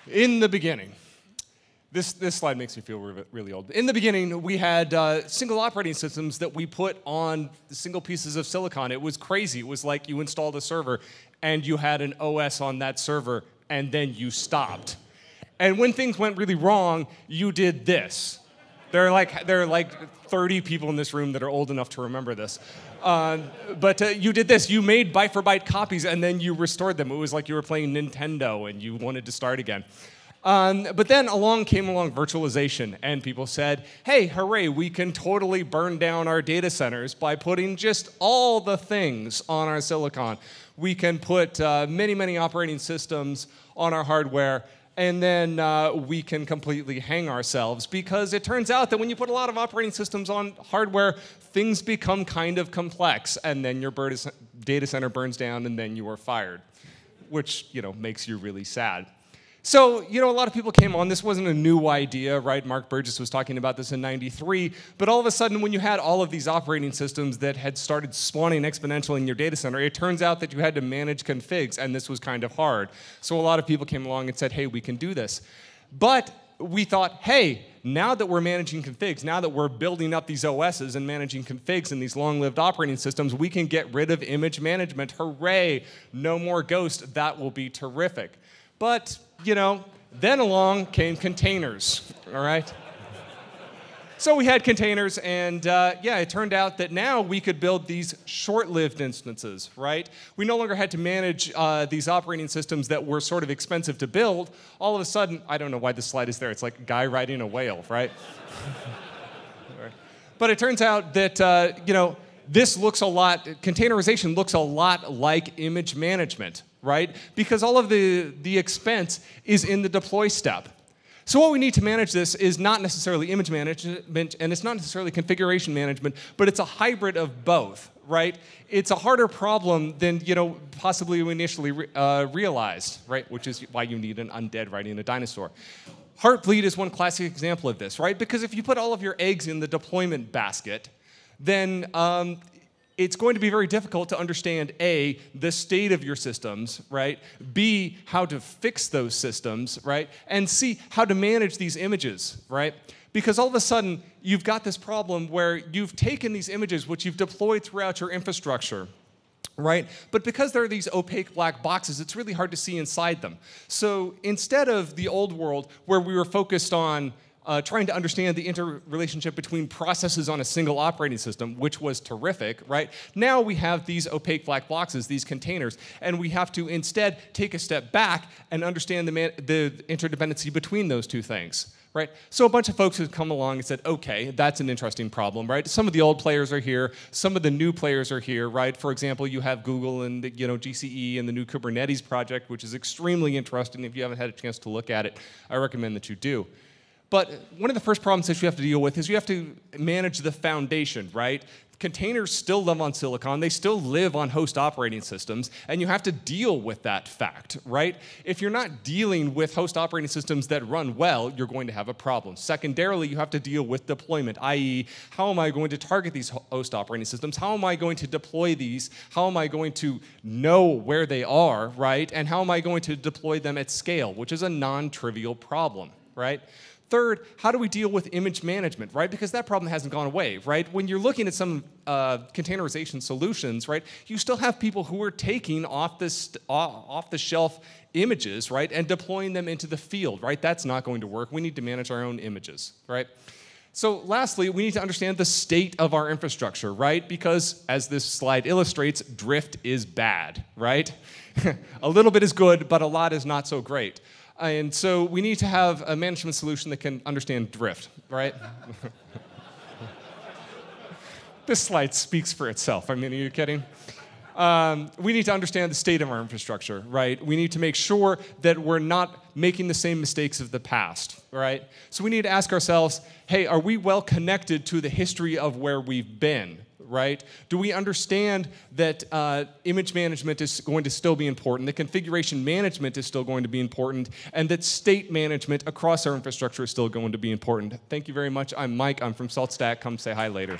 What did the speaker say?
In the beginning, this slide makes me feel really old. In the beginning, we had single operating systems that we put on single pieces of silicon. It was crazy. It was like you installed a server, and you had an OS on that server, and then you stopped. And when things went really wrong, you did this. There are like 30 people in this room that are old enough to remember this. But you did this. You made byte-for-byte copies, and then you restored them. It was like you were playing Nintendo, and you wanted to start again. But then came along virtualization, and people said, hey, hooray, we can totally burn down our data centers by putting just all the things on our silicon. We can put many, many operating systems on our hardware, and then we can completely hang ourselves, because it turns out that when you put a lot of operating systems on hardware, things become kind of complex, and then your data center burns down, and then you are fired, which makes you really sad. So, a lot of people came on. This wasn't a new idea, right? Mark Burgess was talking about this in '93. But all of a sudden, when you had all of these operating systems that had started spawning exponentially in your data center, it turns out that you had to manage configs, and this was kind of hard. So a lot of people came along and said, hey, we can do this. But we thought, hey, now that we're managing configs, now that we're building up these OSs and managing configs in these long-lived operating systems, we can get rid of image management. Hooray, no more Ghost. That will be terrific. But, then along came containers, all right? So we had containers, and it turned out that now we could build these short-lived instances, right? We no longer had to manage these operating systems that were sort of expensive to build. All of a sudden, I don't know why this slide is there. It's like a guy riding a whale, right? But it turns out that, containerization looks a lot like image management, right? Because all of the expense is in the deploy step. So what we need to manage this is not necessarily image management, and it's not necessarily configuration management, but it's a hybrid of both, right? It's a harder problem than possibly we initially realized, right? Which is why you need an undead riding a dinosaur. Heartbleed is one classic example of this, right? Because if you put all of your eggs in the deployment basket, then it's going to be very difficult to understand, A, the state of your systems, right? B, how to fix those systems, right? And C, how to manage these images, right? Because all of a sudden, you've got this problem where you've taken these images, which you've deployed throughout your infrastructure, right? But because there are these opaque black boxes, it's really hard to see inside them. So instead of the old world, where we were focused on trying to understand the interrelationship between processes on a single operating system, which was terrific, right? Now we have these opaque black boxes, these containers, and we have to instead take a step back and understand the interdependency between those two things, right? So a bunch of folks have come along and said, okay, that's an interesting problem, right? Some of the old players are here, some of the new players are here, right? For example, you have Google and GCE and the new Kubernetes project, which is extremely interesting. If you haven't had a chance to look at it, I recommend that you do. But one of the first problems that you have to deal with is you have to manage the foundation, right? Containers still live on silicon. They still live on host operating systems, and you have to deal with that fact, right? If you're not dealing with host operating systems that run well, you're going to have a problem. Secondarily, you have to deal with deployment, i.e., how am I going to target these host operating systems? How am I going to deploy these? How am I going to know where they are, right? And how am I going to deploy them at scale, which is a non-trivial problem, right? Third, how do we deal with image management, right? Because that problem hasn't gone away, right? When you're looking at some containerization solutions, right, you still have people who are taking off-the-shelf images, right, and deploying them into the field, right? That's not going to work. We need to manage our own images, right? So lastly, we need to understand the state of our infrastructure, right? Because as this slide illustrates, drift is bad, right? A little bit is good, but a lot is not so great. And so we need to have a management solution that can understand drift, right? This slide speaks for itself. I mean, are you kidding? We need to understand the state of our infrastructure, right? We need to make sure that we're not making the same mistakes of the past, right? So we need to ask ourselves, hey, are we well connected to the history of where we've been, right? Do we understand that image management is going to still be important, that configuration management is still going to be important, and that state management across our infrastructure is still going to be important? Thank you very much. I'm Mike. I'm from SaltStack. Come say hi later.